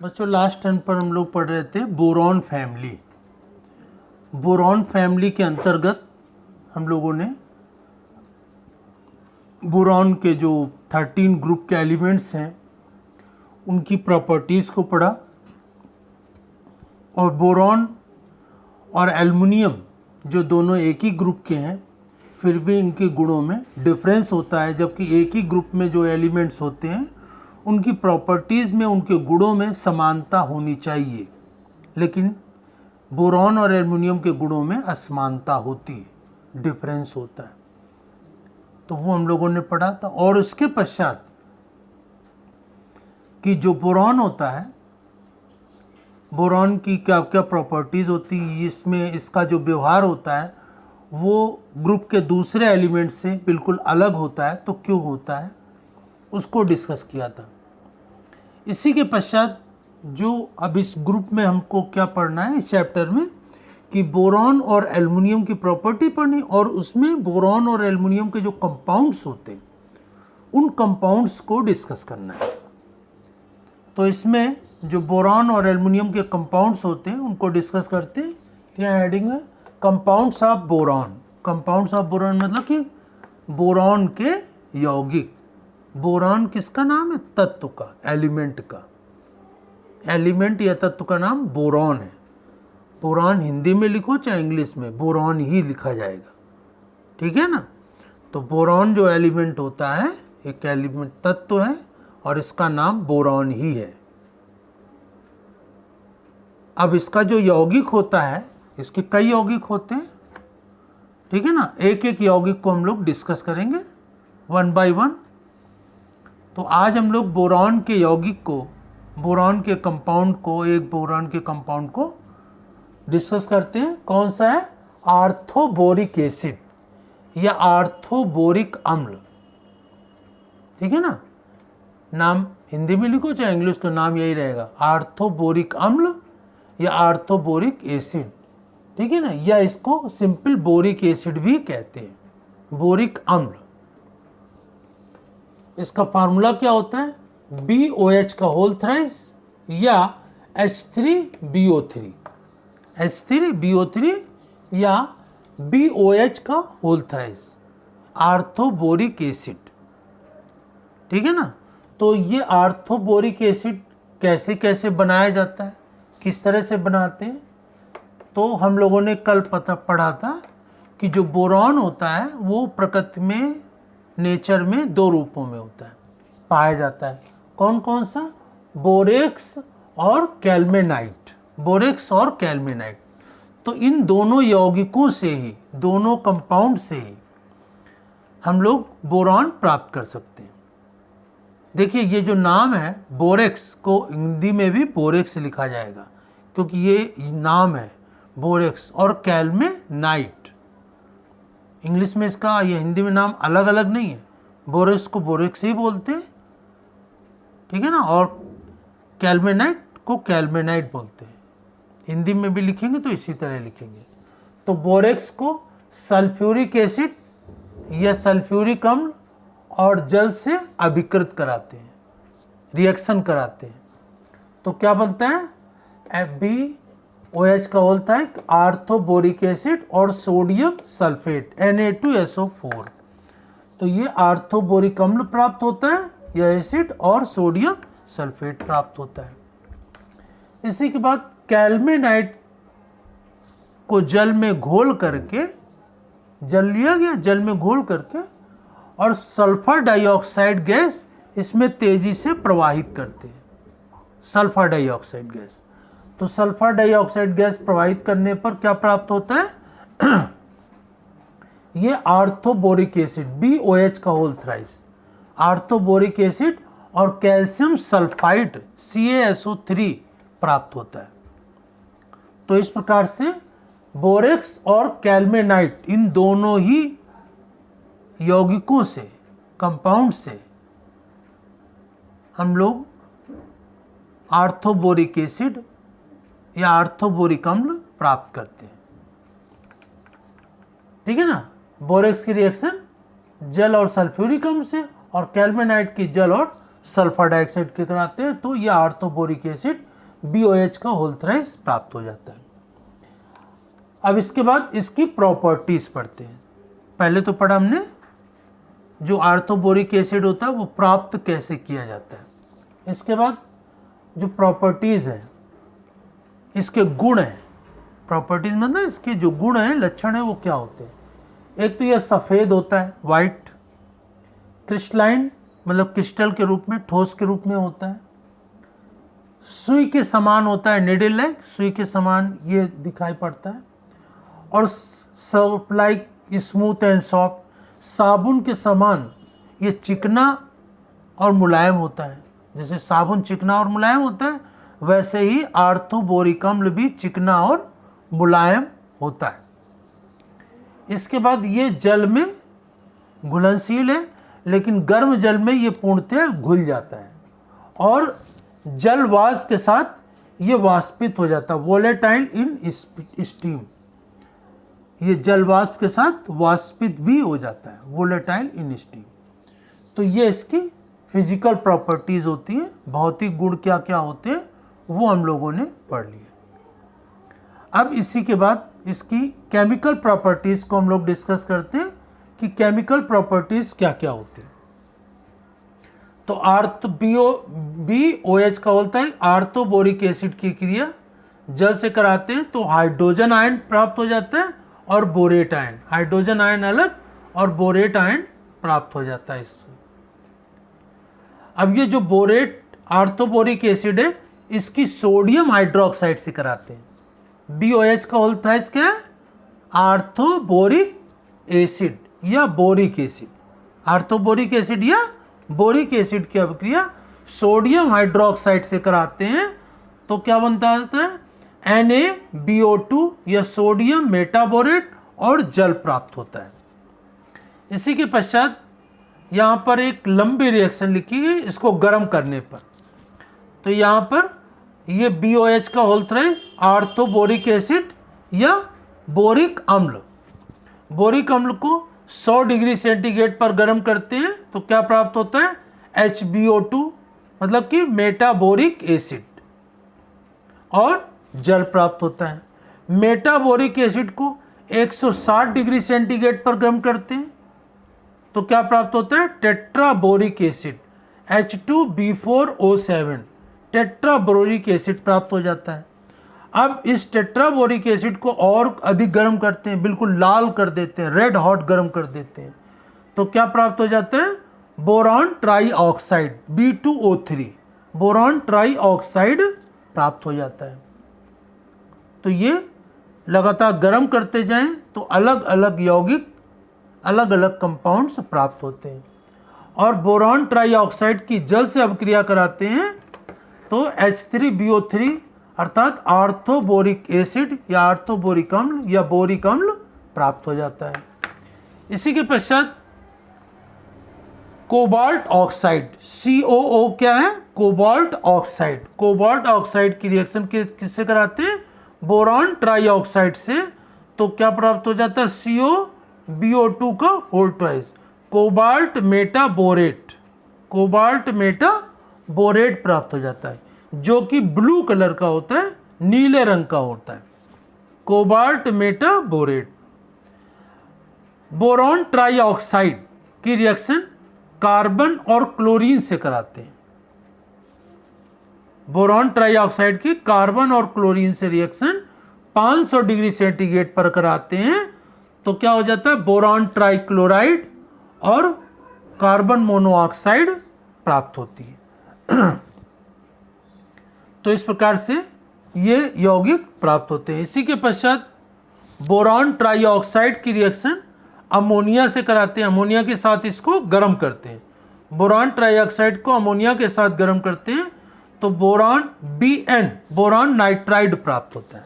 बच्चों last term पर हम लोग पढ़ रहे थे बोरॉन फैमिली। बोरॉन फैमिली के अंतर्गत हम लोगों ने बोरॉन के जो 13 ग्रुप के एलिमेंट्स हैं उनकी प्रॉपर्टीज़ को पढ़ा, और बोरॉन और एल्युमिनियम जो दोनों एक ही ग्रुप के हैं फिर भी इनके गुणों में डिफरेंस होता है, जबकि एक ही ग्रुप में जो एलिमेंट्स होते हैं उनकी प्रॉपर्टीज़ में, उनके गुणों में समानता होनी चाहिए, लेकिन बोरॉन और एल्युमिनियम के गुणों में असमानता होती है, डिफरेंस होता है। तो वो हम लोगों ने पढ़ा था। और उसके पश्चात कि जो बोरॉन होता है, बोरॉन की क्या क्या प्रॉपर्टीज़ होती है, इसमें इसका जो व्यवहार होता है वो ग्रुप के दूसरे एलिमेंट से बिल्कुल अलग होता है, तो क्यों होता है उसको डिस्कस किया था। इसी के पश्चात जो अब इस ग्रुप में हमको क्या पढ़ना है इस चैप्टर में, कि बोरॉन और एल्युमिनियम की प्रॉपर्टी पढ़नी, और उसमें बोरॉन और एल्युमिनियम के जो कंपाउंड्स होते हैं उन कंपाउंड्स को डिस्कस करना है। तो इसमें जो बोरॉन और एल्युमिनियम के कंपाउंड्स होते हैं उनको डिस्कस करते हैं। यहाँ हेडिंग है compounds of boron. Compounds of boron मतलब कि बोरॉन के यौगिक। बोरॉन किसका नाम है? तत्व का, एलिमेंट का। एलिमेंट या तत्व का नाम बोरॉन है। बोरॉन हिंदी में लिखो चाहे इंग्लिश में, बोरॉन ही लिखा जाएगा, ठीक है ना। तो बोरॉन जो एलिमेंट होता है एक एलिमेंट तत्व है और इसका नाम बोरॉन ही है। अब इसका जो यौगिक होता है, इसके कई यौगिक होते हैं, ठीक है ना। एक एक यौगिक को हम लोग डिस्कस करेंगे वन बाय वन। तो आज हम लोग बोरॉन के यौगिक को, बोरॉन के कंपाउंड को, एक बोरॉन के कंपाउंड को डिस्कस करते हैं। कौन सा है? आर्थोबोरिक एसिड या आर्थोबोरिक अम्ल, ठीक है ना। नाम हिंदी में लिखो चाहे इंग्लिश, का नाम यही रहेगा, आर्थोबोरिक अम्ल या आर्थोबोरिक एसिड, ठीक है ना। या इसको सिंपल बोरिक एसिड भी कहते हैं, बोरिक अम्ल। इसका फार्मूला क्या होता है? BOH का होल थ्राइस या H3BO3, H3BO3 या BOH का होल थ्राइस, आर्थोबोरिक एसिड, ठीक है ना। तो ये आर्थोबोरिक एसिड कैसे कैसे बनाया जाता है, किस तरह से बनाते हैं, तो हम लोगों ने कल पढ़ा था कि जो बोरॉन होता है वो प्रकृति में, नेचर में दो रूपों में होता है, पाया जाता है। कौन कौन सा? बोरेक्स और कैल्मेनाइट। बोरेक्स और कैल्मेनाइट। तो इन दोनों यौगिकों से ही, दोनों कंपाउंड से ही हम लोग बोरॉन प्राप्त कर सकते हैं। देखिए ये जो नाम है बोरेक्स, को हिंदी में भी बोरेक्स लिखा जाएगा क्योंकि ये नाम है बोरेक्स, और कैल्मेनाइट इंग्लिश में इसका, ये हिंदी में नाम अलग अलग नहीं है। बोरेक्स को बोरेक्स ही बोलते हैं, ठीक है ना, और कैल्मेनाइट को कैल्मेनाइट बोलते हैं। हिंदी में भी लिखेंगे तो इसी तरह लिखेंगे। तो बोरेक्स को सल्फ्यूरिक एसिड या सल्फ्यूरिक अम्ल और जल से अभिकृत कराते हैं, रिएक्शन कराते हैं, तो क्या बनता है? BOH का होता है आर्थोबोरिक एसिड और सोडियम सल्फेट Na2SO4। तो ये आर्थोबोरिक अम्ल प्राप्त होता है या एसिड, और सोडियम सल्फेट प्राप्त होता है। इसी के बाद कैल्मेनाइट को जल में घोल करके, जल लिया गया, जल में घोल करके, और सल्फर डाइऑक्साइड गैस इसमें तेजी से प्रवाहित करते हैं, सल्फर डाइऑक्साइड गैस। तो सल्फर डाइऑक्साइड गैस प्रवाहित करने पर क्या प्राप्त होता है? ये आर्थोबोरिक एसिड, BOH का होल थ्राइस, आर्थोबोरिक एसिड और कैल्शियम सल्फाइड CaSO3 प्राप्त होता है। तो इस प्रकार से बोरेक्स और कैल्मेनाइट, इन दोनों ही यौगिकों से, कंपाउंड से हम लोग आर्थोबोरिक एसिड या आर्थोबोरिक अम्ल प्राप्त करते हैं, ठीक है ना। बोरेक्स की रिएक्शन जल और सल्फ्यूरिक अम्ल से, और कैल्मेनाइट की जल और सल्फर डाइऑक्साइड के कराते हैं तो ये आर्थोबोरिक एसिड BOH का होल थ्राइस प्राप्त हो जाता है। अब इसके बाद इसकी प्रॉपर्टीज पढ़ते हैं। पहले तो पढ़ा हमने जो आर्थोबोरिक एसिड होता है वो प्राप्त कैसे किया जाता है। इसके बाद जो प्रॉपर्टीज है, इसके गुण हैं, प्रॉपर्टीज मतलब इसके जो गुण हैं, लक्षण है, वो क्या होते हैं। एक तो यह सफ़ेद होता है, वाइट, क्रिस्टलाइन मतलब क्रिस्टल के रूप में, ठोस के रूप में होता है, सुई के समान होता है, निडल लाइक, सुई के समान ये दिखाई पड़ता है, और soap like smooth and soft, साबुन के समान ये चिकना और मुलायम होता है। जैसे साबुन चिकना और मुलायम होता है वैसे ही आर्थोबोरिक अम्ल भी चिकना और मुलायम होता है। इसके बाद ये जल में घुलनशील है, लेकिन गर्म जल में ये पूर्णतः घुल जाता है और जल वाष्प के साथ ये वाष्पित हो जाता है, वोलेटाइल इन स्टीम। ये जल वाष्प के साथ वाष्पित भी हो जाता है, वोलेटाइल इन स्टीम। तो ये इसकी फिजिकल प्रॉपर्टीज होती हैं, भौतिक गुण क्या क्या होते हैं वो हम लोगों ने पढ़ लिया। अब इसी के बाद इसकी केमिकल प्रॉपर्टीज को हम लोग डिस्कस करते हैं कि केमिकल प्रॉपर्टीज क्या क्या होती हैं। तो BOH का होता है आर्थोबोरिक एसिड की क्रिया जल से कराते हैं तो हाइड्रोजन आयन प्राप्त हो जाता है और बोरेट आयन, हाइड्रोजन आयन अलग और बोरेट आयन प्राप्त हो जाता है इससे। अब ये जो बोरेट आर्थोबोरिक एसिड है इसकी सोडियम हाइड्रोक्साइड से कराते हैं। BOH का होल थ्राइस क्या है, आर्थोबोरिक एसिड या बोरिक एसिड, आर्थोबोरिक एसिड या बोरिक एसिड की अभिक्रिया सोडियम हाइड्रोक्साइड से कराते हैं तो क्या बनता है, NaBO2 या सोडियम मेटाबोरेट और जल प्राप्त होता है। इसी के पश्चात यहाँ पर एक लंबी रिएक्शन लिखी है, इसको गर्म करने पर तो यहाँ पर ये BOH का होल थ्राइस आर्थोबोरिक एसिड या बोरिक अम्ल, बोरिक अम्ल को 100 डिग्री सेंटीग्रेड पर गर्म करते हैं तो क्या प्राप्त होता है, HBO2 मतलब कि मेटाबोरिक एसिड और जल प्राप्त होता है। मेटाबोरिक एसिड को 160 डिग्री सेंटीग्रेड पर गर्म करते हैं तो क्या प्राप्त होता है, टेट्राबोरिक एसिड H2B4O7, टेट्राबोरिक एसिड प्राप्त हो जाता है। अब इस टेट्राबोरिक एसिड को और अधिक गर्म करते हैं, बिल्कुल लाल कर देते हैं, रेड हॉट गर्म कर देते हैं तो क्या प्राप्त हो जाता है, boron try oxide B2O3, boron try oxide प्राप्त हो जाता है। तो ये लगातार गर्म करते जाएं तो अलग अलग यौगिक, अलग अलग कंपाउंड्स प्राप्त होते हैं। और बोरॉन ट्राई ऑक्साइड की जल से अभिक्रिया कराते हैं तो H3BO3 अर्थात आर्थोबोरिक एसिड या आर्थोबोरिक अम्ल या बोरिक अम्ल प्राप्त हो जाता है। इसी के पश्चात कोबाल्ट ऑक्साइड COO क्या है, कोबाल्ट ऑक्साइड, कोबाल्ट ऑक्साइड की रिएक्शन किससे कराते हैं, बोरॉन ट्राई ऑक्साइड से तो क्या प्राप्त हो जाता है, COBO2 का whole thrice, cobalt metaborate, cobalt metaborate प्राप्त हो जाता है जो कि ब्लू कलर का होता है, नीले रंग का होता है, cobalt metaborate. Boron try oxide की रिएक्शन कार्बन और क्लोरीन से कराते हैं, बोरॉन ट्राई ऑक्साइड की कार्बन और क्लोरीन से रिएक्शन 500 डिग्री सेंटीग्रेड पर कराते हैं तो क्या हो जाता है, बोरॉन ट्राई क्लोराइड और कार्बन मोनोऑक्साइड प्राप्त होती है। तो इस प्रकार से ये यौगिक प्राप्त होते हैं। इसी के पश्चात बोरॉन ट्राई ऑक्साइड की रिएक्शन अमोनिया से कराते हैं, अमोनिया के साथ इसको गर्म करते हैं, बोरॉन ट्राई ऑक्साइड को अमोनिया के साथ गर्म करते हैं तो बोरॉन BN, बोरॉन नाइट्राइड प्राप्त होता है।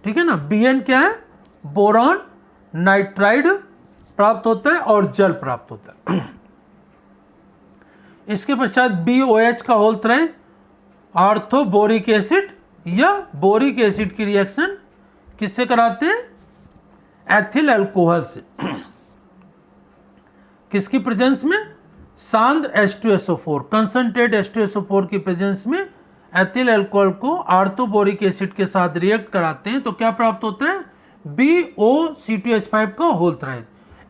ठीक है ना, BN क्या है, बोरॉन नाइट्राइड प्राप्त होता है और जल प्राप्त होता है। इसके पश्चात BOH का होल थ्राइस आर्थोबोरिक एसिड या बोरिक एसिड की रिएक्शन किससे कराते हैं, एथिल अल्कोहल से। किसकी प्रेजेंस में, सांद्र H2SO4 कंसंट्रेट H2SO4 की प्रेजेंस में एथिल अल्कोहल को आर्थोबोरिक एसिड के साथ रिएक्ट कराते हैं तो क्या प्राप्त होता है, BOC2H5 का होल थ्राइस,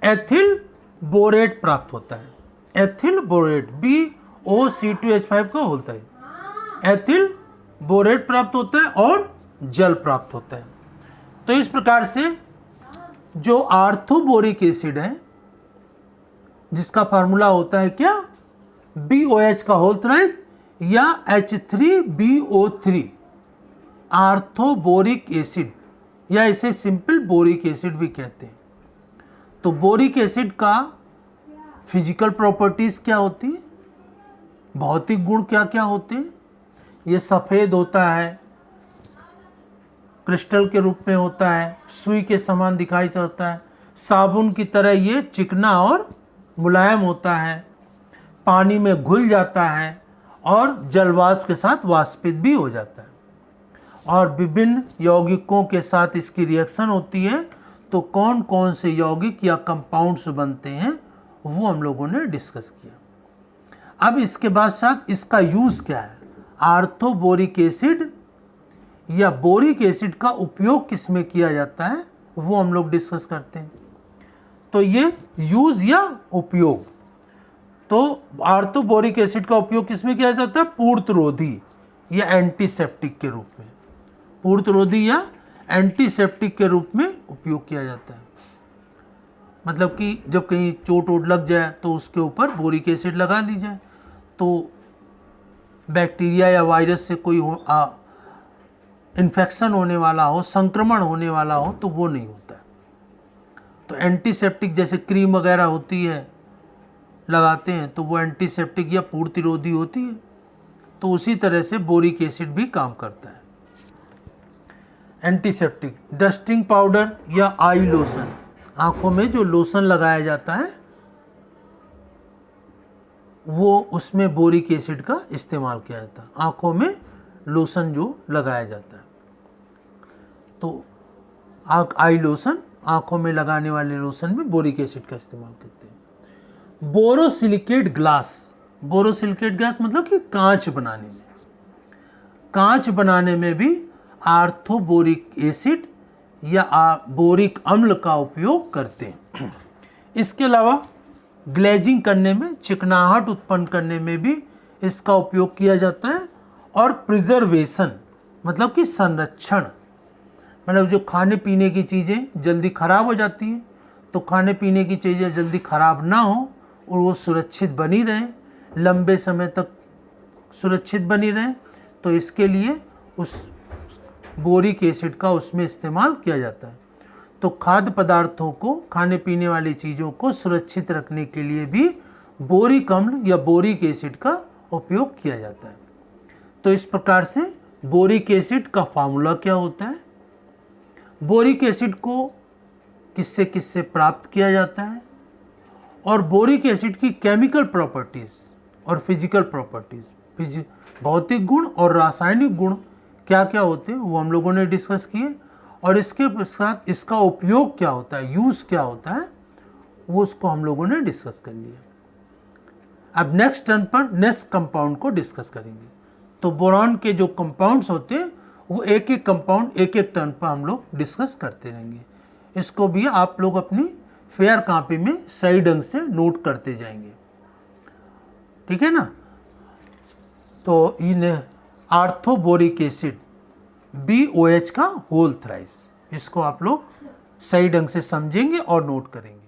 एथिल बोरेट प्राप्त होता है, एथिल बोरेट BOC2H5 का होल थ्राइस, एथिल बोरेट प्राप्त होता है और जल प्राप्त होता है। तो इस प्रकार से जो आर्थोबोरिक एसिड है जिसका फार्मूला होता है क्या, BOH का होल थ्राइस या H3BO3 आर्थोबोरिक एसिड, या इसे सिंपल बोरिक एसिड भी कहते हैं। तो बोरिक एसिड का फिजिकल प्रॉपर्टीज क्या होती है, भौतिक गुण क्या क्या होते हैं, ये सफ़ेद होता है, क्रिस्टल के रूप में होता है, सुई के समान दिखाई देता है, साबुन की तरह ये चिकना और मुलायम होता है, पानी में घुल जाता है और जलवाष्प के साथ वाष्पित भी हो जाता है, और विभिन्न यौगिकों के साथ इसकी रिएक्शन होती है। तो कौन कौन से यौगिक या कंपाउंड्स बनते हैं वो हम लोगों ने डिस्कस किया। अब इसके बाद साथ इसका यूज़ क्या है, आर्थोबोरिक एसिड या बोरिक एसिड का उपयोग किस में किया जाता है वो हम लोग डिस्कस करते हैं। तो ये यूज या उपयोग, तो आर्थोबोरिक एसिड का उपयोग किस में किया जाता है, पूर्तरोधी या एंटीसेप्टिक के रूप में, पूर्तरोधी या एंटीसेप्टिक के रूप में उपयोग किया जाता है। मतलब कि जब कहीं चोट वोट लग जाए तो उसके ऊपर बोरिक एसिड लगा दी जाए तो बैक्टीरिया या वायरस से कोई इन्फेक्शन होने वाला हो, संक्रमण होने वाला हो तो वो नहीं होता है। तो एंटीसेप्टिक जैसे क्रीम वगैरह होती है लगाते हैं तो वो एंटीसेप्टिक या पूर्तिरोधी होती है। तो उसी तरह से बोरिक एसिड भी काम करता है। एंटीसेप्टिक डस्टिंग पाउडर या आई लोशन, आंखों में जो लोशन लगाया जाता है वो उसमें बोरिक एसिड का इस्तेमाल किया जाता है, आंखों में लोशन जो लगाया जाता है। तो आई लोशन, आंखों में लगाने वाले लोशन में बोरिक एसिड का इस्तेमाल करते हैं। बोरोसिलिकेट ग्लास, बोरोसिलिकेट ग्लास मतलब कि कांच बनाने में, कांच बनाने में भी आर्थोबोरिक एसिड या बोरिक अम्ल का उपयोग करते हैं। इसके अलावा ग्लेजिंग करने में, चिकनाहट उत्पन्न करने में भी इसका उपयोग किया जाता है। और प्रिजर्वेशन मतलब कि संरक्षण, मतलब जो खाने पीने की चीज़ें जल्दी ख़राब हो जाती हैं तो खाने पीने की चीज़ें जल्दी ख़राब ना हो और वो सुरक्षित बनी रहें, लंबे समय तक सुरक्षित बनी रहें, तो इसके लिए उस बोरिक एसिड का उसमें इस्तेमाल किया जाता है। तो खाद्य पदार्थों को, खाने पीने वाली चीज़ों को सुरक्षित रखने के लिए भी बोरिक अम्ल या बोरिक एसिड का उपयोग किया जाता है। तो इस प्रकार से बोरिक एसिड का फार्मूला क्या होता है, बोरिक एसिड को किससे किससे प्राप्त किया जाता है, और बोरिक एसिड की केमिकल प्रॉपर्टीज़ और फिजिकल प्रॉपर्टीज़, भौतिक गुण और रासायनिक गुण क्या क्या होते हैं वो हम लोगों ने डिस्कस किए। और इसके साथ इसका उपयोग क्या होता है, यूज़ क्या होता है, वो उसको हम लोगों ने डिस्कस कर लिया। अब नेक्स्ट टर्न पर नेक्स्ट कंपाउंड को डिस्कस करेंगे। तो बोरॉन के जो कंपाउंड्स होते हैं वो एक एक कंपाउंड एक एक टर्न पर हम लोग डिस्कस करते रहेंगे। इसको भी आप लोग अपनी फेयर कॉपी में सही ढंग से नोट करते जाएंगे, ठीक है ना। तो इन आर्थोबोरिक एसिड BOH का होल थ्राइस, इसको आप लोग सही ढंग से समझेंगे और नोट करेंगे।